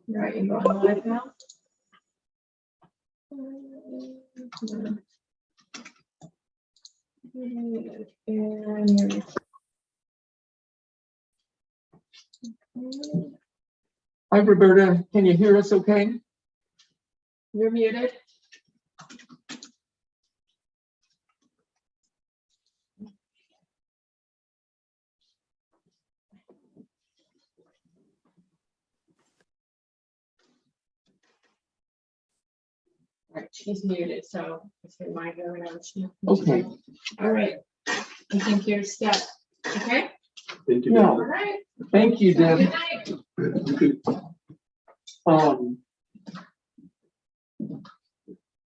Right, you going live now? And Hi, Roberta. Can you hear us okay? you're muted. Right, she's muted, so just remind her whenever she. Okay. All right. I think you're set. Okay. Thank you. Yeah. All right. Thank you, Good Deb. night.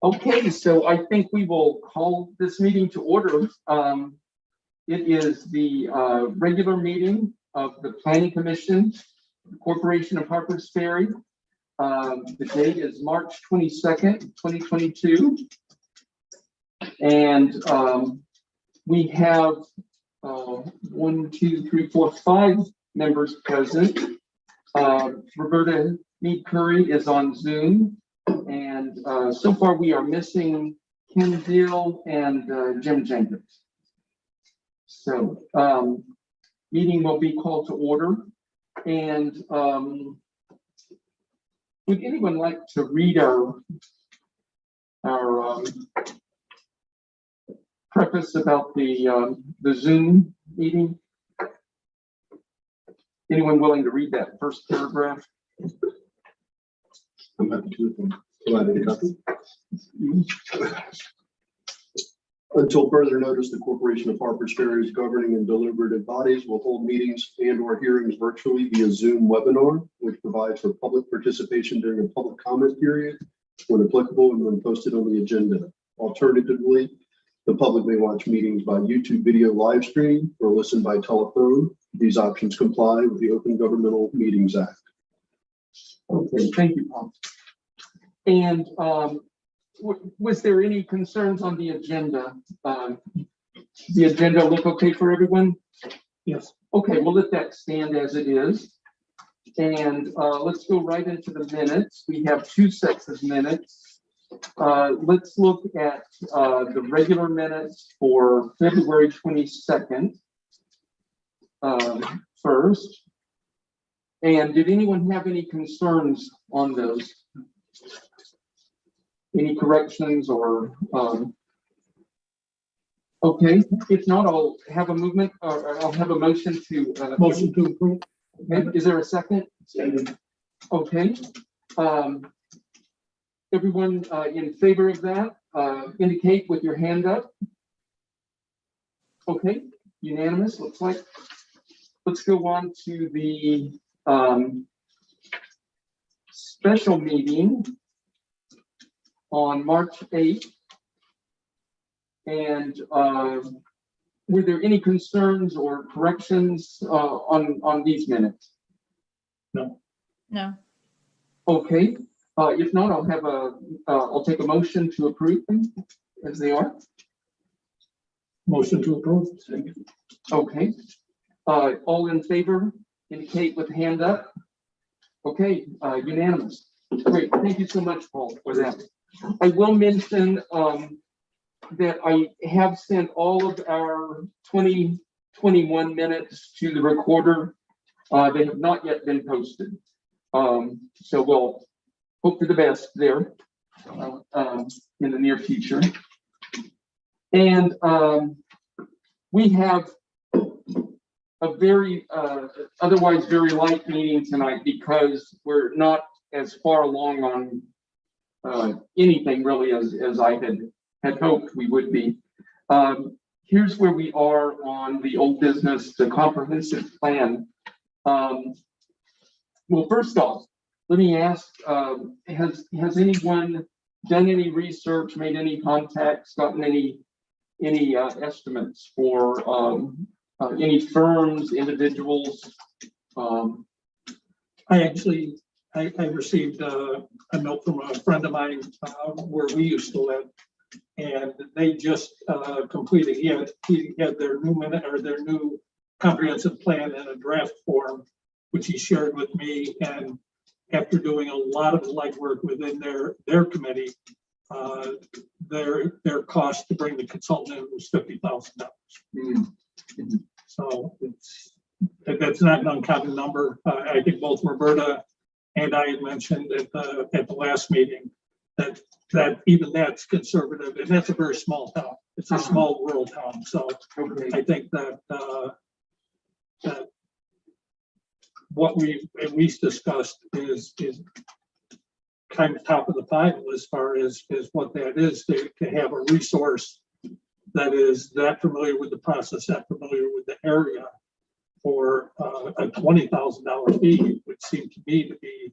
Okay, so I think we will call this meeting to order. It is the regular meeting of the Planning Commission, Corporation of Harpers Ferry. The date is March 22nd, 2022. And we have 1, 2, 3, 4, 5 members present. Roberta Mead Curry is on Zoom. And so far we are missing Ken Deal and Jim Jenkins. So meeting will be called to order. And would anyone like to read our preface about the Zoom meeting? Anyone willing to read that first paragraph? I'm happy to. Provide a copy. Until further notice, the Corporation of Harpers Ferry's governing and deliberative bodies will hold meetings and/or hearings virtually via Zoom webinar, which provides for public participation during a public comment period when applicable and when posted on the agenda. Alternatively, the public may watch meetings by YouTube video live stream or listen by telephone. These options comply with the Open Governmental Meetings Act. Okay, thank you, Paul. And was there any concerns on the agenda? The agenda look okay for everyone? Yes. Okay, we'll let that stand as it is. And let's go right into the minutes. We have 2 sets of minutes. Let's look at the regular minutes for February 22nd first. And did anyone have any concerns on those? Any corrections or, okay, if not, I'll have a movement or I'll have a motion to. Motion to approve. Okay, is there a second? Second. Okay. Everyone in favor of that, indicate with your hand up. Okay, unanimous, looks like. Let's go on to the special meeting on March 8th. And were there any concerns or corrections on these minutes? No. No. Okay, if not, I'll take a motion to approve them as they are. Motion to approve. Okay, all in favor, indicate with hand up. Okay, unanimous. Great, thank you so much, Paul, for that. I will mention that I have sent all of our 2021 minutes to the recorder. They have not yet been posted. So we'll hope for the best there in the near future. And we have a very, otherwise very light meeting tonight because we're not as far along on anything really as I had hoped we would be. Here's where we are on the old business, the comprehensive plan. Well, first off, let me ask, has anyone done any research, made any contacts, gotten any estimates for any firms, individuals? I received a note from a friend of mine where we used to live, and they just completed. He had their new minute or their new comprehensive plan in a draft form, which he shared with me, and after doing a lot of legwork within their committee, their cost to bring the consultant in was $50,000. So that's not an uncommon number. I think both Roberta and I had mentioned at the last meeting that even that's conservative, and that's a very small town. It's a small rural town. So I think that what we at least discussed is kind of top of the pile as far as what that is, to have a resource that is that familiar with the process, that familiar with the area, for a $20,000 fee would seem to me to be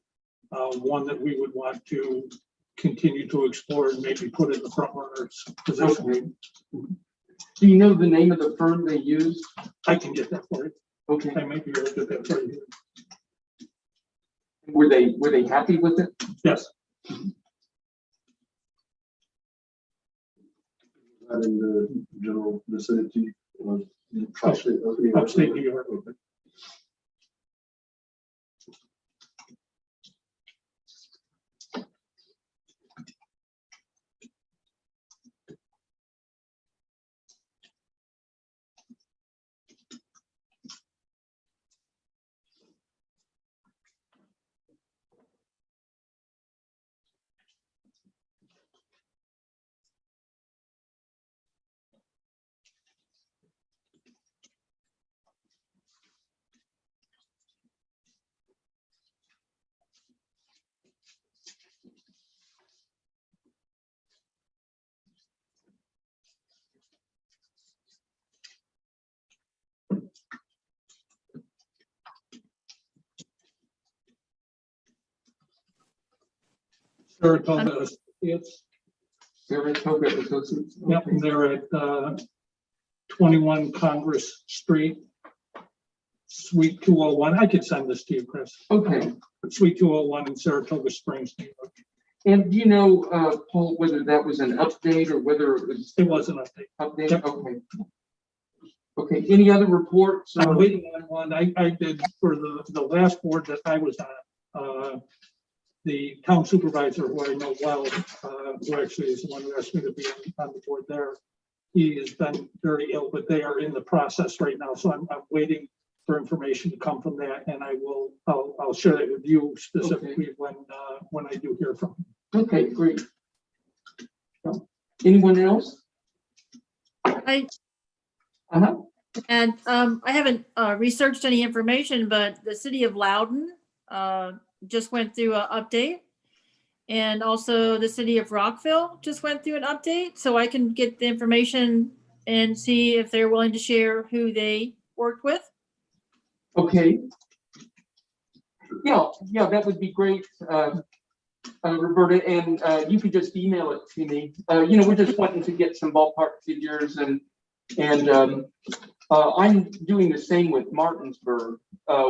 one that we would want to continue to explore and maybe put in the front runner's position. Do you know the name of the firm they used? I can get that for you. Okay. I may be able to get that for you. Were they happy with it? Yes. That in the general vicinity of Upstate New York. Saratoga Associates. Saratoga Associates. Yep, and they're at 21 Congress Street, Suite 201. I could send this to you, Chris. Okay. Suite 201 in Saratoga Springs, New York. And do you know, Paul, whether that was an update or whether it was? It was an update. Update. Yep. Okay. Okay. Any other reports? I'm waiting on one. I did for the last board that I was on. The town supervisor, who I know well, who actually is the one who asked me to be on the board there, he has been very ill, but they are in the process right now. So I'm waiting for information to come from that, and I'll share that with you specifically when I do hear from him. Okay, great. Anyone else? I haven't researched any information, but the city of Loudon just went through an update, and also the city of Rockville just went through an update, so I can get the information and see if they're willing to share who they worked with. Okay. Yeah, that would be great, Roberta, and you could just email it to me. We're just wanting to get some ballpark figures, and I'm doing the same with Martinsburg,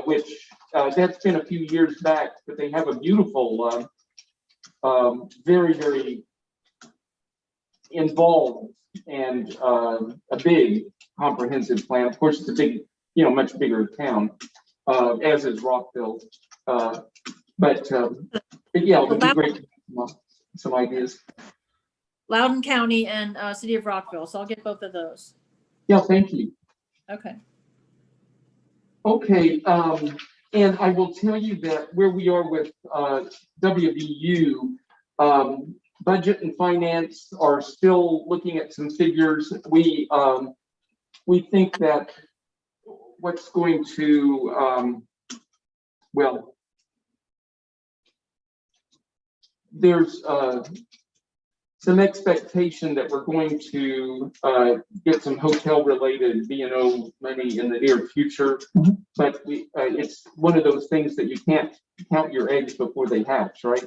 which that's been a few years back, but they have a beautiful, very, very involved and a big comprehensive plan. Of course, it's a big, much bigger town, as is Rockville. But yeah, it would be great to have some ideas. Loudoun County and city of Rockville, so I'll get both of those. Yeah, thank you. Okay. Okay, and I will tell you that where we are with WVU, budget and finance are still looking at some figures. We think that what's going to, there's some expectation that we're going to get some hotel-related B&O money in the near future, but it's one of those things that you can't count your eggs before they hatch, right?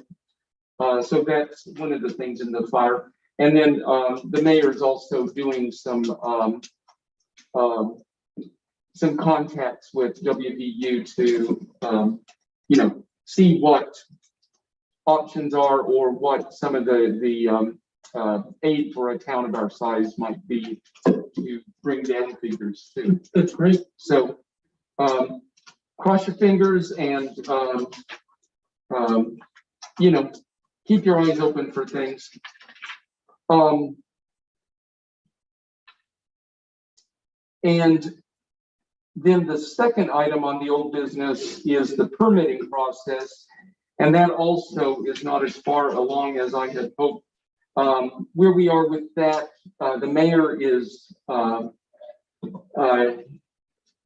So that's one of the things in the fire. And then the mayor is also doing some contacts with WVU to, see what options are or what some of the aid for a town of our size might be to bring down figures too. That's great. So cross your fingers, and you know, keep your eyes open for things. And then the second item on the old business is the permitting process. And that also is not as far along as I had hoped. Where we are with that, the mayor is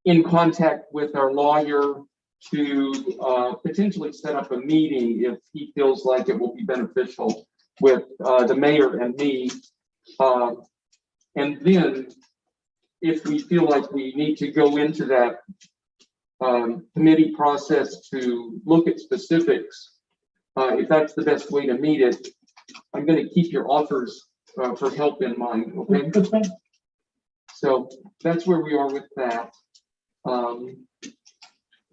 in contact with our lawyer to potentially set up a meeting if he feels like it will be beneficial with the mayor and me. And then if we feel like we need to go into that committee process to look at specifics, if that's the best way to meet it, I'm going to keep your offers for help in mind, okay? So that's where we are with that.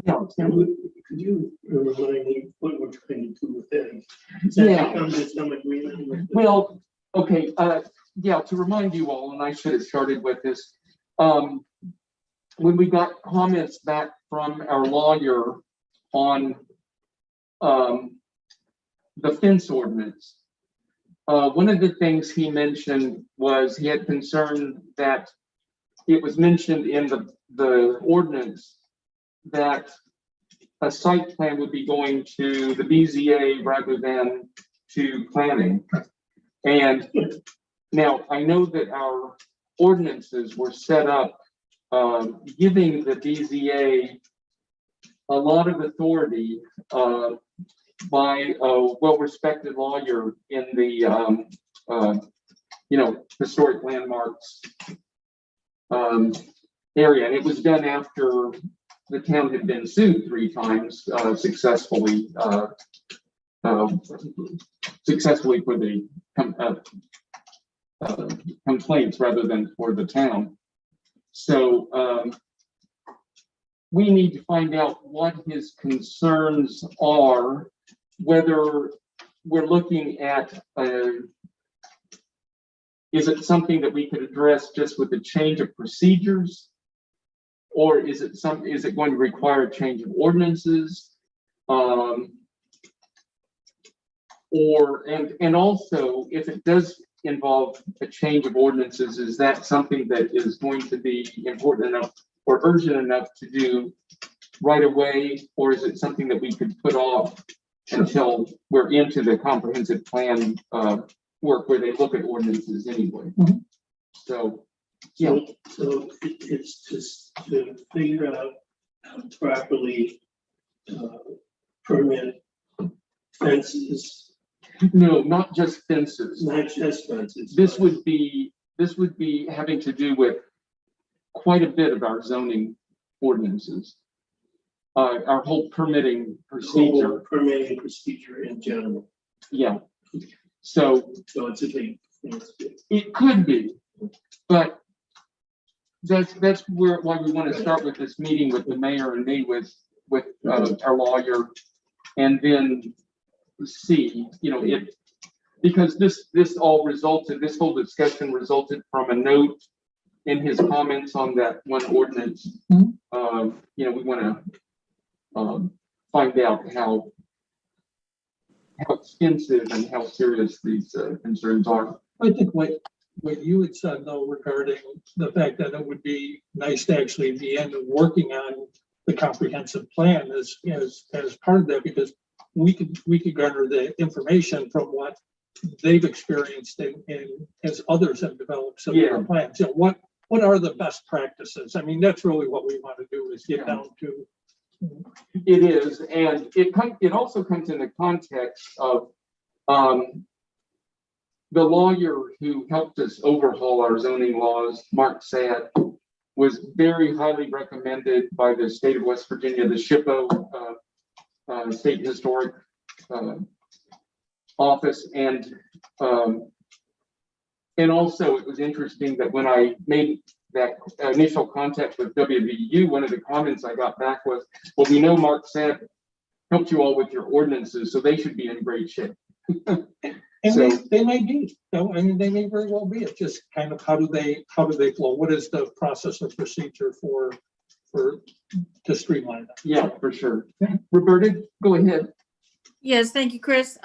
Yeah, Could you remind me what we're trying to do with that? Yeah. Come to some agreement with the- Well, okay, yeah, to remind you all, and I should have started with this, when we got comments back from our lawyer on the fence ordinance, one of the things he mentioned was he had concern that it was mentioned in the ordinance that a site plan would be going to the BZA rather than to planning. And now I know that our ordinances were set up giving the BZA a lot of authority by a well-respected lawyer in the historic landmarks area. And it was done after the town had been sued 3 times successfully for the complaints rather than for the town. So we need to find out what his concerns are, whether we're looking at is it something that we could address just with a change of procedures? Or is it going to require a change of ordinances? And also, if it does involve a change of ordinances, is that something that is going to be important enough or urgent enough to do right away? Or is it something that we could put off until we're into the comprehensive plan work where they look at ordinances anyway? Mm-hmm. So, yeah. So it's just to figure out how to properly permit fences, No, not just fences. not just fences. This would be having to do with quite a bit of our zoning ordinances. Our whole permitting procedure. Whole permitting procedure in general. Yeah. So it's a big. it could be, but that's why we want to start with this meeting with the mayor and me with our lawyer, and then see, because this whole discussion resulted from a note in his comments on that one ordinance. Mhm. We want to find out how extensive and how serious these concerns are. I think what you had said though regarding the fact that it would be nice to actually be in and working on the comprehensive plan as part of that, because we could garner the information from what they've experienced and as others have developed similar plans. What are the best practices? I mean, that's really what we want to do is get down to. It is, and it also comes in the context of the lawyer who helped us overhaul our zoning laws, Mark Sad, was very highly recommended by the state of West Virginia, the SHPO, State Historic Office, and also it was interesting that when I made that initial contact with WVU, one of the comments I got back was, well, we know Mark Sad helped you all with your ordinances, so they should be in great shape. And So, they may be, I mean, they may very well be. It's just kind of how do they flow? What is the process or procedure to streamline that? yeah, for sure. Roberta, go ahead. Yes, thank you, Chris.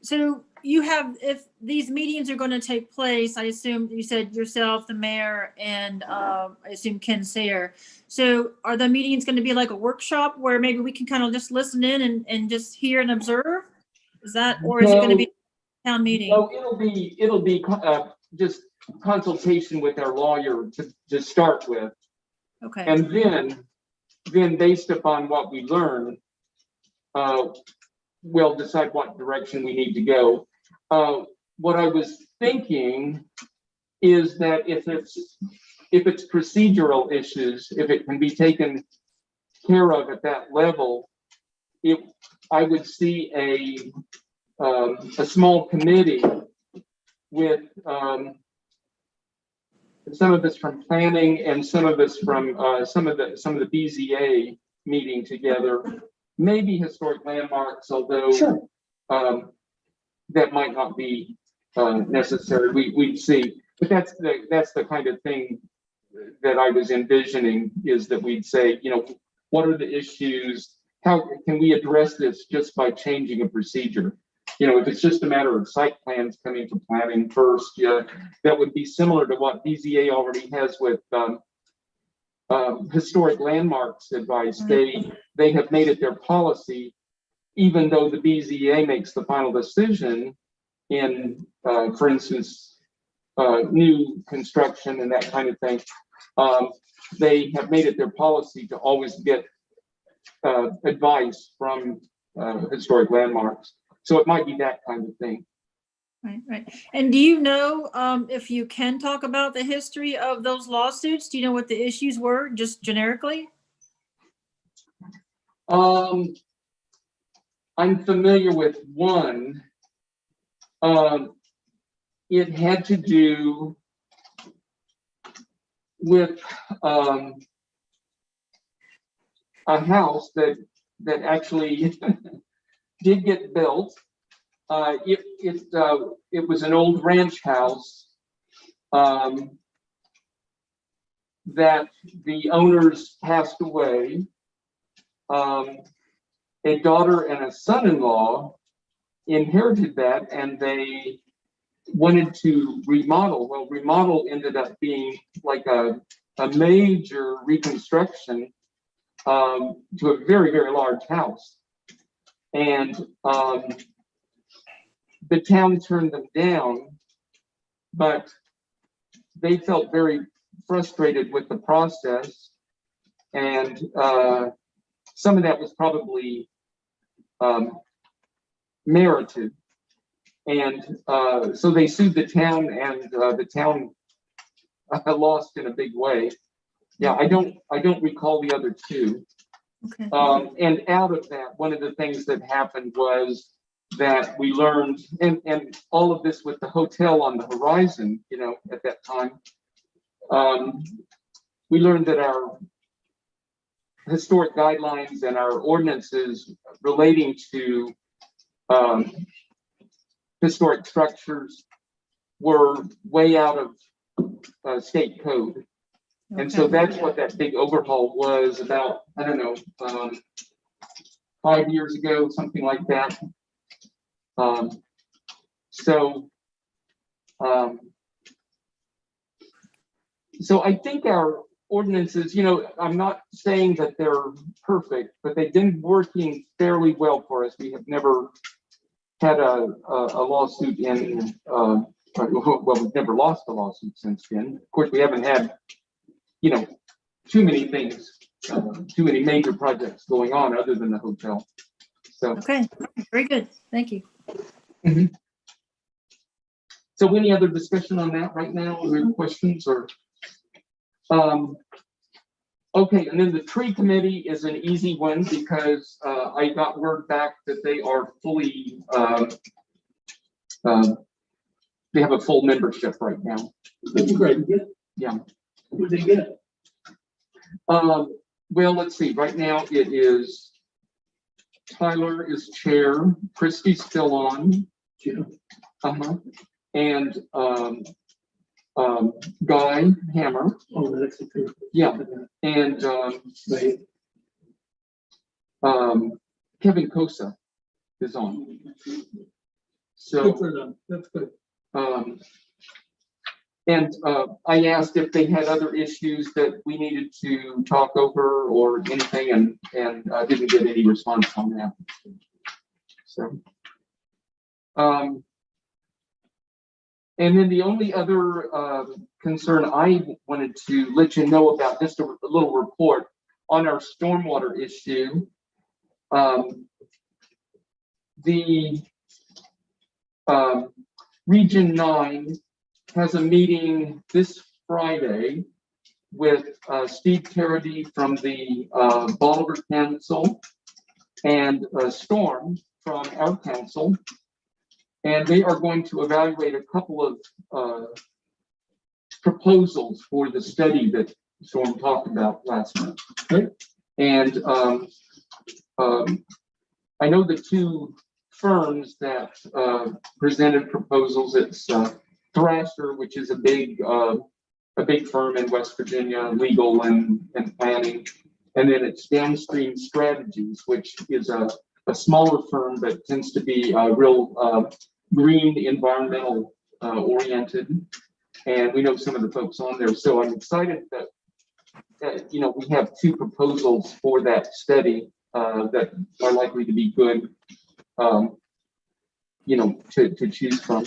So you have, if these meetings are going to take place, I assume you said yourself, the mayor, and I assume Ken Sayer. So are the meetings going to be like a workshop where maybe we can kind of just listen in and just hear and observe? Is that, or is it going to be a town meeting? No, it'll be just consultation with our lawyer to start with. Okay, And then based upon what we learn, we'll decide what direction we need to go. What I was thinking is that if it's procedural issues, if it can be taken care of at that level, I would see a small committee with some of us from planning and some of us from some of the BZA meeting together, maybe historic landmarks, although Sure. that might not be necessary. We'd see, but that's the kind of thing that I was envisioning, is that we'd say, what are the issues? How can we address this just by changing a procedure? If it's just a matter of site plans coming to planning first, that would be similar to what BZA already has with historic landmarks advice. They have made it their policy, even though the BZA makes the final decision in, for instance, new construction and that kind of thing. They have made it their policy to always get advice from historic landmarks. So it might be that kind of thing. right. And do you know if you can talk about the history of those lawsuits? Do you know what the issues were, just generically? I'm familiar with one. It had to do with a house that actually did get built. It was an old ranch house that the owners passed away. A daughter and a son-in-law inherited that, and they wanted to remodel. Well, remodel ended up being like a major reconstruction to a very, very large house. And the town turned them down, but they felt very frustrated with the process. And some of that was probably merited. And so they sued the town, and the town lost in a big way. Yeah, I don't recall the other two. Okay. And out of that, one of the things that happened was that we learned, and all of this with the hotel on the horizon, at that time, we learned that our historic guidelines and our ordinances relating to historic structures were way out of state code. And so that's what that big overhaul was about, I don't know, 5 years ago, something like that. So I think our ordinances, I'm not saying that they're perfect, but they've been working fairly well for us. We have never had a lawsuit in, well, we've never lost a lawsuit since then. Of course, we haven't had, too many things, too many major projects going on other than the hotel. So. Okay, very good. Thank you. Mm-hmm. So any other discussion on that right now, or questions, or? Okay, and then the tree committee is an easy one because I got word back that they are fully, they have a full membership right now. That's great. Yeah. What did they get? Well, let's see, right now it is, Tyler is chair, Christy's still on. Yeah. And Guy Hammer. Oh, that's the thing. Yeah. And Right. Kevin Kosa. is on. Good So, for them. That's good. and I asked if they had other issues that we needed to talk over or anything, and didn't get any response on that. So, and then the only other concern I wanted to let you know about, just a little report on our stormwater issue. The Region 9 has a meeting this Friday with Steve Carady from the Bolivar Council and Storm from our council. And they are going to evaluate a couple of proposals for the study that Storm talked about last month. And I know the two firms that presented proposals. It's Thrasher, which is a big firm in West Virginia, legal and planning. And then it's Downstream Strategies, which is a smaller firm, but tends to be real green, environmental oriented. And we know some of the folks on there. So I'm excited that we have two proposals for that study that are likely to be good, to choose from.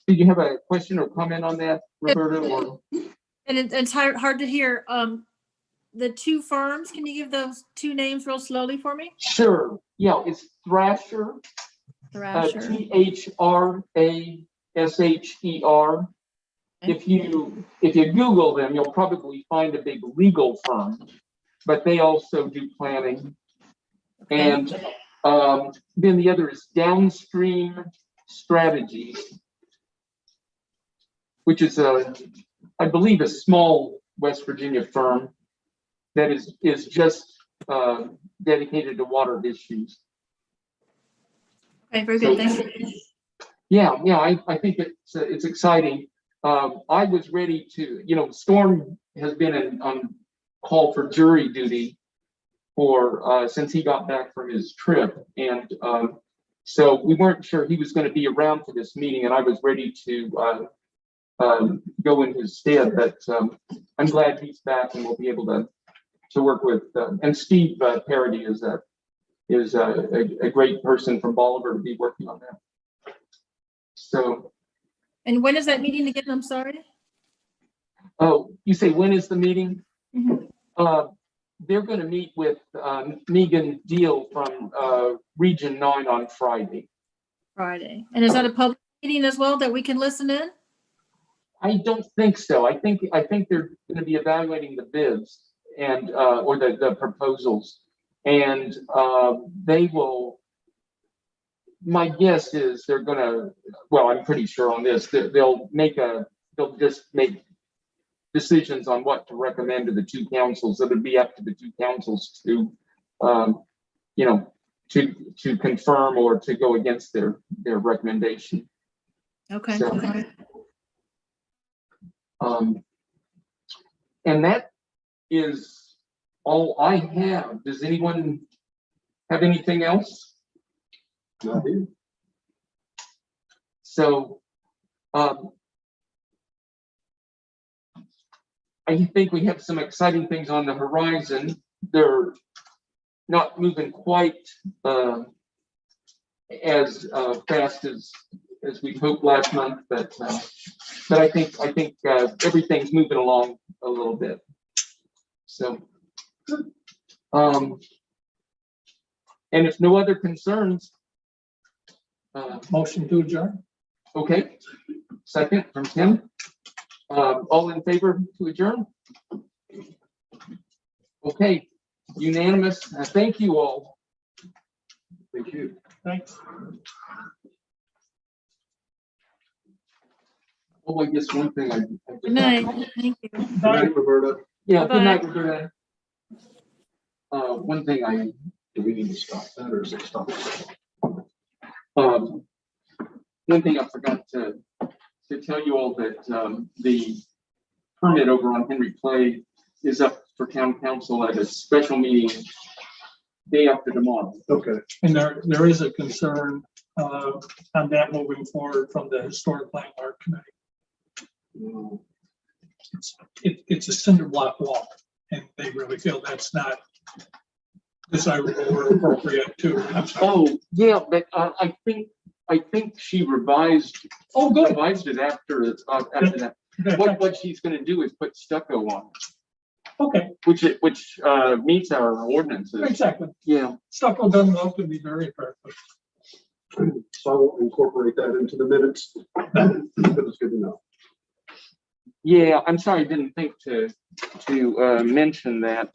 Did you have a question or comment on that, Roberta? Or? And it's hard to hear. The two firms, can you give those two names real slowly for me? Sure. Yeah, it's Thrasher. Thrasher. THRASHER. Okay. If you Google them, you'll probably find a big legal firm, but they also do planning. Okay. And then the other is Downstream Strategies, which is I believe a small West Virginia firm that is just dedicated to water issues. Okay, very good. Thank you. Yeah, I think it's exciting. I was ready to, Storm has been on call for jury duty for since he got back from his trip, and so we weren't sure he was going to be around for this meeting, and I was ready to go in his stead. But I'm glad he's back, and we'll be able to work with. And Steve Carady is a great person from Bolivar to be working on that. So. And when is that meeting again? I'm sorry. Oh, you say when is the meeting? Mm-hmm. They're going to meet with Megan Deal from Region 9 on Friday. Friday. And is that a public meeting as well that we can listen in? I don't think so. I think they're going to be evaluating the bids and or the proposals, and they will. My guess is they're going to. Well, I'm pretty sure on this. They'll just make decisions on what to recommend to the two councils. It would be up to the two councils to, to confirm or to go against their recommendation. Okay. So, Okay. And that is all I have. Does anyone have anything else? Not here. So, I think we have some exciting things on the horizon. They're not moving quite as fast as we hoped last month, but I think everything's moving along a little bit. So, and if no other concerns, Motion to adjourn. okay. Second from Tim. All in favor to adjourn? Okay, unanimous. Thank you all. Thank you. Thanks. Oh, I guess one thing Good night. Thank you. Good night, Roberta. Yeah, good night, Bye-bye. Roberta. One thing Do we need to stop that or is it stop? one thing I forgot to tell you all that the permit over on Henry Clay is up for town council at a special meeting day after tomorrow. Okay, And there is a concern on that moving forward from the Historic Landmark Committee. It's a cinder block wall, and they really feel that's not desirable or appropriate to. I'm sorry. Oh, yeah, but I think she revised Oh, good. it after that. What she's gonna do is put stucco on it, Okay, which meets our ordinances. exactly. Yeah, Stucco done well can be very effective. so I will incorporate that into the minutes. But it's good to know. yeah, I'm sorry, I didn't think to mention that.